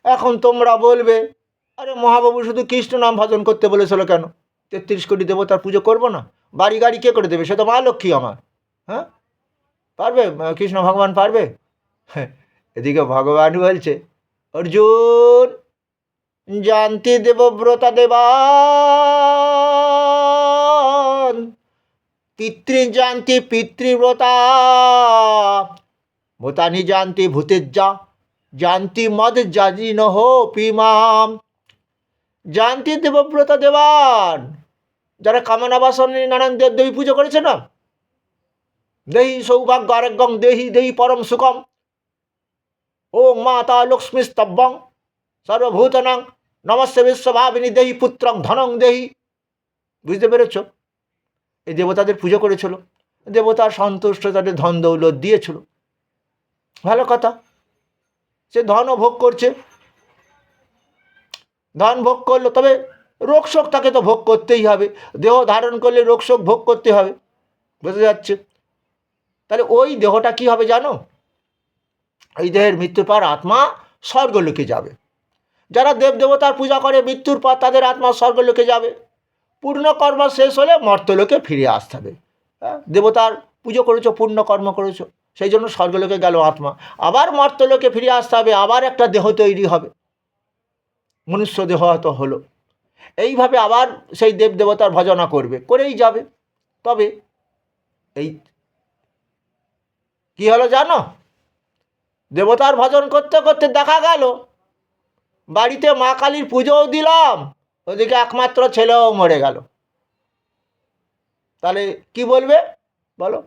এখন তোমরা বলবে, আরে মহাপ্রভু শুধু কৃষ্ণ নাম ভজন করতে বলেছিল কেন? 33 কোটি দেবতার পুজো করবো না? বাড়ি গাড়ি কে করে দেবে? সে তো মা লক্ষ্মী আমার। হ্যাঁ, পারবে? কৃষ্ণ ভগবান পারবে? হ্যাঁ, এদিকে ভগবান বলছে, অর্জুন, জানতি দেবব্রতা দেবান, পিতৃজানতি পিতৃব্রতা, ভূতানি জানতি ভূতেজ্জা, জানতি মদ জাজিন হো পিমাম। জানতি দেবব্রতা দেবান, যারা কামনা বাসনে নানান দেবদেবী পুজো করেছে না, দেহি সৌভাগ্য আরোগ্যং দেহি দেহি পরম সুখম, ওং মাতা লক্ষ্মী স্তব্যং সর্বভূতনাং নমস্তে বিশ্বভাবিনী দেহি পুত্রং ধনং দেহি। বুঝতে পেরেছ? এই দেবতাদের পুজো করেছিল, দেবতার সন্তুষ্ট তাদের ধন দৌলত দিয়েছিল, ভালো কথা। সে ধনও ভোগ করছে, ধন ভোগ করলো, তবে রোগ শোক তাকে তো ভোগ করতেই হবে, দেহ ধারণ করলে রোগ শোক ভোগ করতে হবে, বোঝা যাচ্ছে? তাহলে ওই দেহটা কি হবে জানো? এই দেহের মৃত্যুর পর আত্মা স্বর্গলোকে যাবে। যারা দেব দেবতার পূজা করে মৃত্যুর পর তাদের আত্মা স্বর্গলোকে যাবে। পূর্ণ কর্ম শেষ হলে মর্তলোকে ফিরে আসতে হবে। হ্যাঁ, দেবতার পুজো করেছো, পূর্ণ কর্ম করেছো, সেই জন্য স্বর্গলোকে গেল আত্মা। আবার মর্তলোকে ফিরে আসতে হবে, আবার একটা দেহ তৈরি হবে, মনুষ্য দেহ হয়তো হলো। এইভাবে আবার সেই দেব দেবতার ভজনা করবে, করেই যাবে। তবে এই কি হলো জানো? দেবতার ভজন করতে করতে দেখা গেল বাড়িতে মা কালীর পুজোও দিলাম, ওদিকে একমাত্র ছেলেও মরে গেল। তাহলে কি বলবে বলো?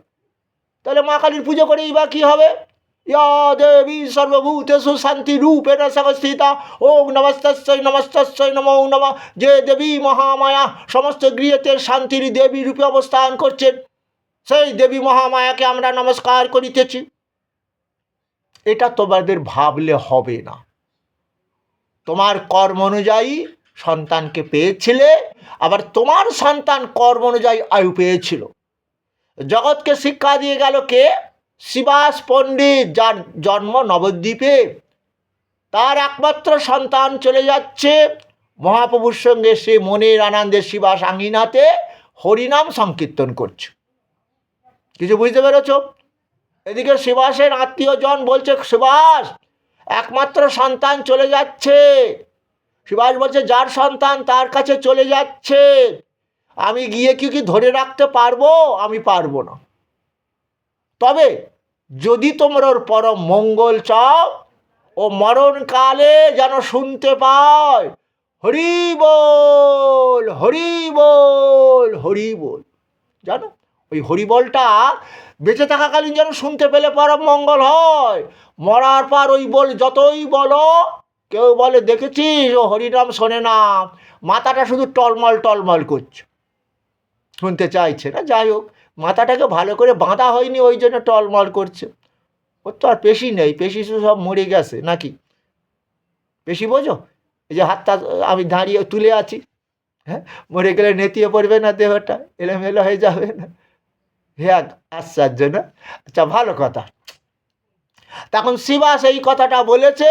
তাহলে মা কালীর পুজো করেই বা কী হবে? ইয়া দেবী সর্বভূতেষু শান্তি রূপেণ সংস্থিতা, ওং নমস্তস্যৈ নমস্তস্যৈ নমো নমঃ। যে দেবী মহামায়া সমস্ত গৃহেতে শান্তির দেবী রূপে অবস্থান করছেন, সেই দেবী মহামায়াকে আমরা নমস্কার করিতেছি। এটা তোমাদের ভাবলে হবে না। তোমার কর্ম অনুযায়ী সন্তানকে পেয়েছিলে, আবার তোমার সন্তান কর্ম অনুযায়ী আয়ু পেয়েছিল। জগৎকে শিক্ষা দিয়ে গেল কে? শিবাস পণ্ডিত, যার জন্ম নবদ্বীপে। তার একমাত্র সন্তান চলে যাচ্ছে মহাপ্রভুর সঙ্গে, সে মনের আনন্দে শিবাস আঙ্গিনাতে হরিনাম সংকীর্তন করছে। কিছু বুঝতে পেরেছ? এদিকে শিবাসের আত্মীয়জন বলছে, শিবাস একমাত্র সন্তান চলে যাচ্ছে। শিবাস বলছে, যার সন্তান তার কাছে চলে যাচ্ছে, আমি গিয়ে কি ধরে রাখতে পারবো? আমি পারবো না। তবে যদি তোমরা ওর পরম মঙ্গল চাও, ও মরণকালে যেন শুনতে পায় হরি বল হরি বল হরি বল। জানো, ওই হরিবলটা বেঁচে থাকাকালীন যেন শুনতে পেলে পরম মঙ্গল হয়। মরার পর ওই বল যতই বলো, কেউ বলে দেখেছিস ও হরিনাম শোনে না, মাথাটা শুধু টলমল টলমল করছে, শুনতে চাইছে না। যাই হোক, মাথাটাকে ভালো করে বাঁধা হয়নি, ওই জন্য টলমল করছে। ওর তো আর পেশি নেই, পেশি সব মরে গেছে নাকি? পেশি বোঝো? এই যে হাতটা আমি দাঁড়িয়ে তুলে আছি, হ্যাঁ, মরে গেলে নেতিয়ে পড়বে না দেহটা, এলোমেলো হয়ে যাবে না? হ্যাঁ, আশ্চর্য না? আচ্ছা, ভালো কথা। তখন শিবাস এই কথাটা বলেছে।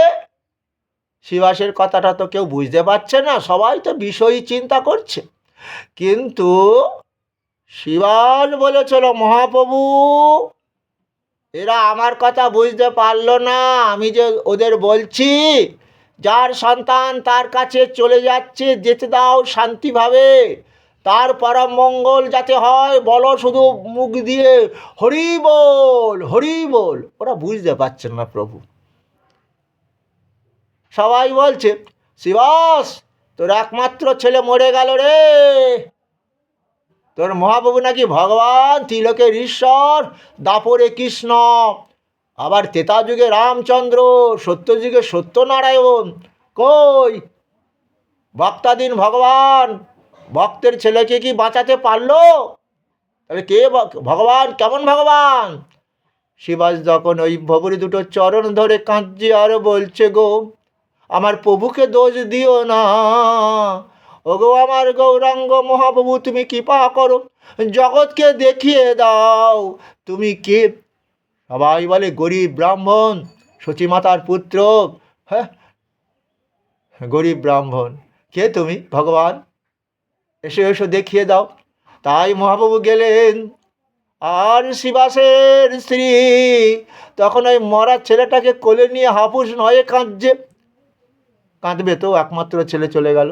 শিবাসের কথাটা তো কেউ বুঝতে পারছে না, সবাই তো বিষয়ই চিন্তা করছে। কিন্তু শিবাস বলেছিল, মহাপ্রভু এরা আমার কথা বুঝতে পারলো না। আমি যে ওদের বলছি, যার সন্তান তার কাছে চলে যাচ্ছে, যেতে দাও শান্তিভাবে, তার পরম মঙ্গল যাতে হয়, বলো শুধু মুখ দিয়ে হরি বল হরি বল। ওরা বুঝতে পারছেন না প্রভু। সবাই বলছে, শিবাস তোর একমাত্র ছেলে মরে গেল রে, তোর মহাপ্রভু নাকি ভগবান, তিলকের ঈশ্বর, দাপরে কৃষ্ণ, আবার ত্রেতা যুগে রামচন্দ্র, সত্যযুগে সত্যনারায়ণ। কই ভক্তাধীন ভগবান ভক্তের ছেলেকে কি বাঁচাতে পারলো? তাহলে কে ভগবান? কেমন ভগবান? শিবাস যখন ওই ভবরি দুটো চরণ ধরে কাঁদছে আর বলছে, গো আমার প্রভুকে দোষ দিও না, ও গো আমার গৌরাঙ্গ মহাপ্রভু, তুমি কৃপা করো, জগৎকে দেখিয়ে দাও তুমি কে। সবাই বলে গরিব ব্রাহ্মণ, সচিমাতার পুত্র, হ্যাঁ, গরিব ব্রাহ্মণ, কে তুমি ভগবান, এসো এসো দেখিয়ে দাও। তাই মহাপ্রভু গেলেন, আর শিবাসের স্ত্রী তখন ওই মরা ছেলেটাকে কোলে নিয়ে হাপুস নয়ে কাঁদছে। কাঁদবে তো, একমাত্র ছেলে চলে গেল,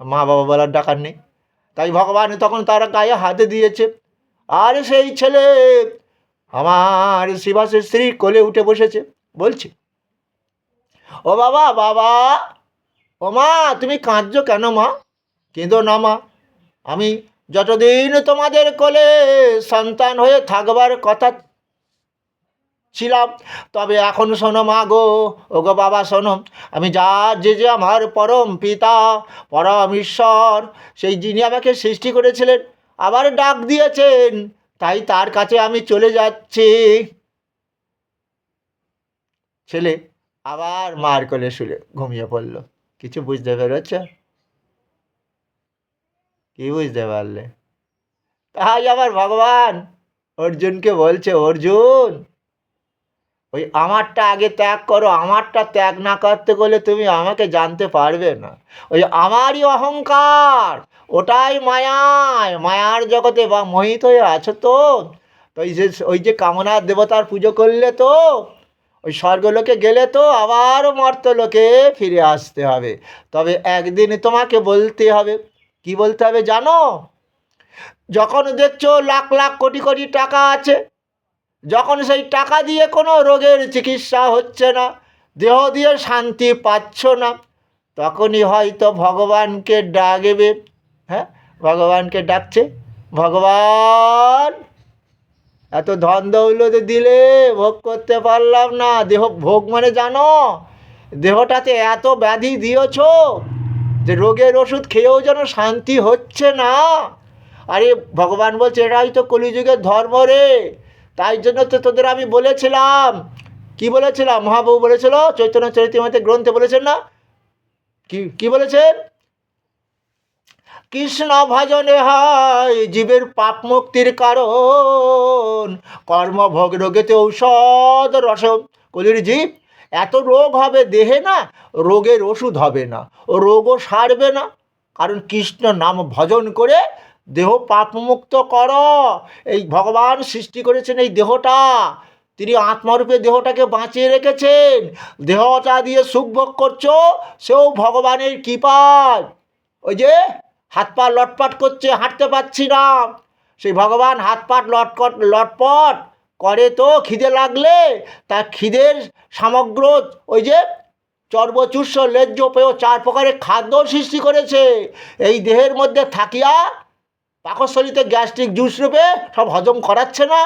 মা বাবা বলার ডাকার নেই। তাই ভগবান তখন তার গায়ে হাতে দিয়েছে, আর সেই ছেলে আমার শিবাসের স্ত্রী কোলে উঠে বসেছে, বলছে, ও বাবা, বাবা, ও মা, তুমি কাঁদছো কেন মা? কেঁদো না মা, আমি যতদিন তোমাদের কোলে সন্তান হয়ে থাকবার কথা ছিলাম, তবে এখন শোনো মা গো, ও গো বাবা শোনো, আমি যে আমার পরম পিতা, পরম ঈশ্বর, সেই যিনি আমাকে সৃষ্টি করেছিলেন আবার ডাক দিয়েছেন, তাই তার কাছে আমি চলে যাচ্ছি। ছেলে আবার মার কোলে শুলে ঘুমিয়ে পড়ল। কিছু বুঝতে পেরেছ? কি বুঝতে পারলে? তাই আবার ভগবান অর্জুনকে বলছে, অর্জুন, ওই আমারটা আগে ত্যাগ করো, আমারটা ত্যাগ না করতে গেলে তুমি আমাকে জানতে পারবে না। ওই আমারই অহংকার, ওটাই মায়ায়, মায়ার জগতে বা মোহিত হয়ে আছো তো। তো ওই যে কামনার দেবতার পুজো করলে তো, ওই স্বর্গলোকে গেলে তো আবার মর্তলোকে ফিরে আসতে হবে। তবে একদিন তোমাকে বলতে হবে। কি বলতে হবে জানো? যখন দেখছো লাখ লাখ কোটি কোটি টাকা আছে, যখন সেই টাকা দিয়ে কোনো রোগের চিকিৎসা হচ্ছে না, দেহ দিয়ে শান্তি পাচ্ছ না, তখনই হয়তো ভগবানকে ডাকবে। হ্যাঁ, ভগবানকে ডাকছে, ভগবান এত ধন দৌলত দিলে ভোগ করতে পারলাম না, দেহ ভোগ মানে জানো, দেহটাতে এত ব্যাধি দিয়েছ যে রোগের ওষুধ খেয়েও যেন শান্তি হচ্ছে না। আরে ভগবান বলছে, এটাই তো কলিযুগের ধর্ম রে। তাই জন্য তো তোদের আমি বলেছিলাম, কি বলেছিলাম, মহাপ্রভু বলেছিল চৈতন্য চরিতামৃত গ্রন্থে বলেছেন না, কি বলেছেন? কৃষ্ণ ভজনে হয় জীবের পাপ মুক্তির কারণ, কর্মভোগ রোগেতে ঔষধ রসম। কলির জীব এত রোগ হবে দেহে না, রোগের ওষুধ হবে না, রোগও সারবে না, কারণ কৃষ্ণ নাম ভজন করে দেহ পাপমুক্ত কর। এই ভগবান সৃষ্টি করেছেন এই দেহটা, তিনি আত্মারূপে দেহটাকে বাঁচিয়ে রেখেছেন। দেহটা দিয়ে সুখ ভোগ করছো, সেও ভগবানের কৃপায়। ওই যে হাত পা লটপট করছে, হাঁটতে পারছি না, সেই ভগবান হাত পা লটপট করে তো খিদে লাগলে, তা খিদের সামগ্র ওই যে চর্বচূর্ষ লেজ্জ পেয় 4 প্রকারের খাদ্য সৃষ্টি করেছে এই দেহের মধ্যে থাকিয়া, পাকস্থলিতে গ্যাস্ট্রিক জুস রূপে সব হজম করাচ্ছে না,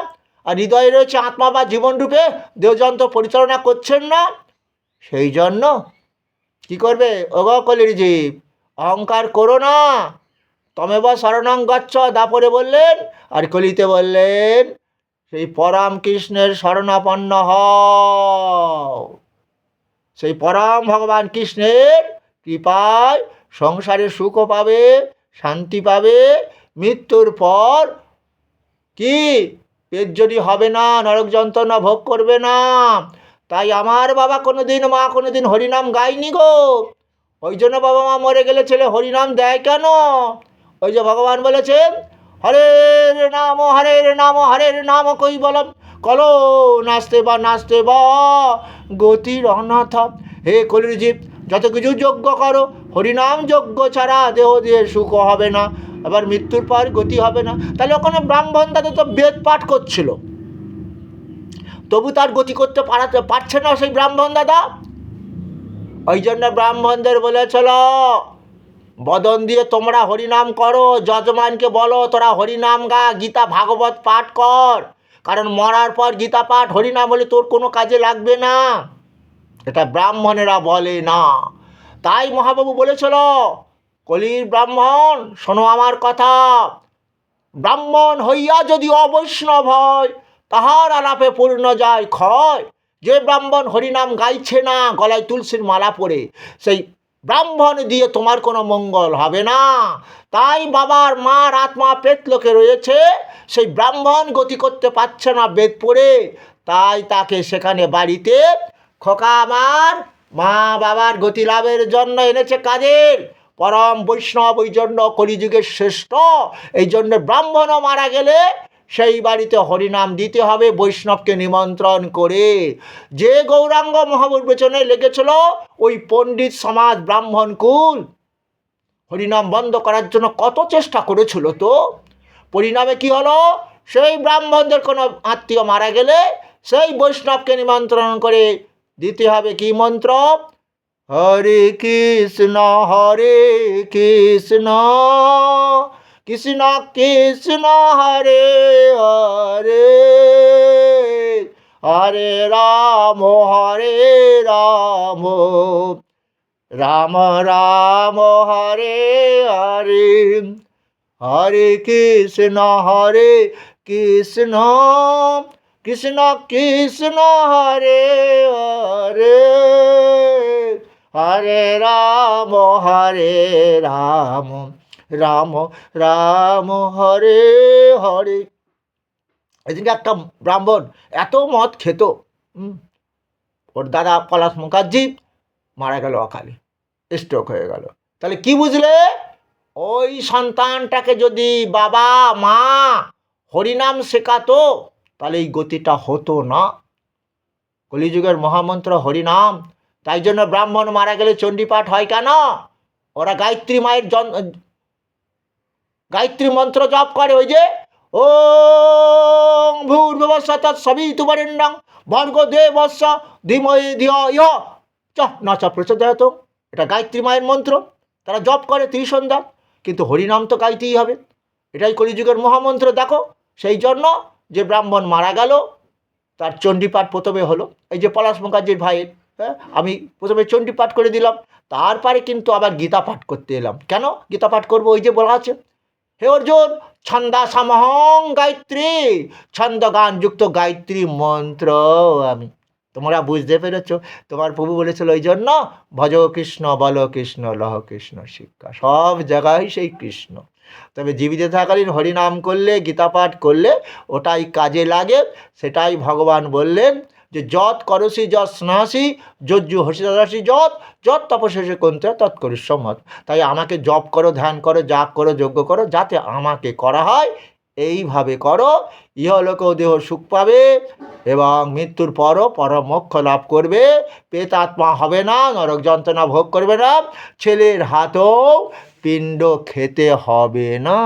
আর হৃদয়ে রয়েছে আত্মা বা জীবন রূপে দেহযন্ত্র পরিচালনা করছেন না। সেই জন্য কি করবে, অগকলির জীব, অহংকার করো না, তমেব শরণং গচ্ছ দাপরে বললেন, আর কলিতে বললেন সেই পরম কৃষ্ণের শরণাপন্ন হও। সেই পরম ভগবান কৃষ্ণের কৃপায় সংসারে সুখও পাবে, শান্তি পাবে, মৃত্যুর পর কি পেটজনি হবে না, নরক যন্ত্রণা ভোগ করবে না। তাই আমার বাবা কোনোদিন মা কোনোদিন হরিনাম গায়নি গো। ওই জন্য বাবা মা মরে গেলে ছেলে হরিনাম দেয় কেন? ওই যে ভগবান বলেছেন, হরের নাম হরের নাম হরের নাম কই বলম, কলো নাচতে বা গতির অনাথ। হে কলির জীব, যত কিছু যজ্ঞ করো, হরিনাম যজ্ঞ ছাড়া দেহ দিয়ে সুখ হবে না, আবার মৃত্যুর পর গতি হবে না। তাহলে ওখানে ব্রাহ্মণ দাদা তো বেদ পাঠ করছিল, তবু তার গতি করতে পারছে না সেই ব্রাহ্মণ দাদা। ওই জন্য ব্রাহ্মণদের বলেছিল, বদন দিয়ে তোমরা হরিনাম করো, যজমানকে বলো তোরা হরিনাম গা, গীতা ভাগবত পাঠ কর, কারণ মরার পর গীতা পাঠ হরিনাম হলে তোর কোনো কাজে লাগবে না। এটা ব্রাহ্মণেরা বলে না। তাই মহাপ্রভু বলেছিল, কলির ব্রাহ্মণ শোনো আমার কথা, ব্রাহ্মণ হইয়া যদি অবৈষ্ণব হয়, তাহার আলাপে পূর্ণ যায় ক্ষয়। যে ব্রাহ্মণ হরিনাম গাইছে না, গলায় তুলসীর মালা পরে, সেই ব্রাহ্মণ দিয়ে তোমার কোনো মঙ্গল হবে না। তাই বাবার মার আত্মা প্রেতলোকে রয়েছে, সেই ব্রাহ্মণ গতি করতে পারছে না বেদ পড়ে, তাই তাকে সেখানে বাড়িতে, খোকা আমার মা বাবার গতি লাভের জন্য এনেছে কাদের? পরম বৈষ্ণব, ওই জন্য কলিযুগের শ্রেষ্ঠ। এই জন্য ব্রাহ্মণও মারা গেলে সেই বাড়িতে হরিনাম দিতে হবে বৈষ্ণবকে নিমন্ত্রণ করে। যে গৌরাঙ্গ মহাপ্রবচনে লেগেছিল ওই পণ্ডিত সমাজ ব্রাহ্মণ কুল হরিনাম বন্ধ করার জন্য কত চেষ্টা করেছিল, তো পরিণামে কি হলো? সেই ব্রাহ্মণদের কোনো আত্মীয় মারা গেলে সেই বৈষ্ণবকে নিমন্ত্রণ করে দিতে হবে কি মন্ত্র? হরে কৃষ্ণ কৃষ্ণ কৃষ্ণ হরে হরে, হরে রাম রাম রাম হরে হরে, হরে কৃষ্ণ কৃষ্ণ কৃষ্ণ হরে হরে, হরে রাম রাম রাম হরে হরে। এদিকে একটা ব্রাহ্মণ এত মদ খেত, ওর দাদা পলাশ মুখার্জি মারা গেল অকালে, স্ট্রোক হয়ে গেল। তাহলে কি বুঝলে? ওই সন্তানটাকে যদি বাবা মা হরিনাম শেখাতো তাহলে এই গতিটা হতো না। কলিযুগের মহামন্ত্র হরিনাম। তাই জন্য ব্রাহ্মণ মারা গেলে চণ্ডীপাঠ হয় কেন? ওরা গায়ত্রী মায়ের গায়ত্রী মন্ত্র জপ করে। ওই যে ওং ভূর্ভুবস্সুঃ তৎসবিতুর্বরেণ্যং ভর্গো দেবস্য ধীমহি ধিয়ো ইয়ো ন চ প্রচোদয়াৎ। এটা গায়ত্রী মায়ের মন্ত্র, তারা জপ করে ত্রিসন্ধ্যা। কিন্তু হরিনাম তো গাইতেই হবে, এটাই কলিযুগের মহামন্ত্র। দেখো, সেই জন্য যে ব্রাহ্মণ মারা গেল তার চণ্ডীপাঠ প্রথমে হলো। এই যে পলাশ মুখার্জির ভাইয়ের, আমি প্রথমে চণ্ডীপাঠ করে দিলাম, তারপরে কিন্তু আবার গীতা পাঠ করতে এলাম। কেন গীতা পাঠ করবো? ওই যে বলা আছে, হে অর্জুন ছন্দাসমহং গায়ত্রী, ছন্দ গান যুক্ত গায়ত্রী মন্ত্র আমি। তোমরা বুঝতে পেরেছ? তোমার প্রভু বলেছিল ওই জন্য ভজ কৃষ্ণ বল কৃষ্ণ লহ কৃষ্ণ শিক্ষা, সব জায়গায় সেই কৃষ্ণ। তবে জীবিত থাকালীন হরিনাম করলে, গীতা পাঠ করলে ওটাই কাজে লাগে। সেটাই ভগবান বললেন যে যৎ করসি যৎ স্নাসি যজ্জু হসিদাসি যৎ তপস্যা কোনতে তৎকরিষ্যমৎ। তাই আমাকে জপ করো, ধ্যান করো, জাপ করো, যজ্ঞ করো, যাতে আমাকে করা হয় এইভাবে করো। ইহলোকেও দেহ সুখ পাবে এবং মৃত্যুর পরও পরম মোক্ষ লাভ করবে। প্রেতাত্মা হবে না, নরক যন্ত্রণা ভোগ করবে না, ছেলের হাতেও পিণ্ড খেতে হবে না।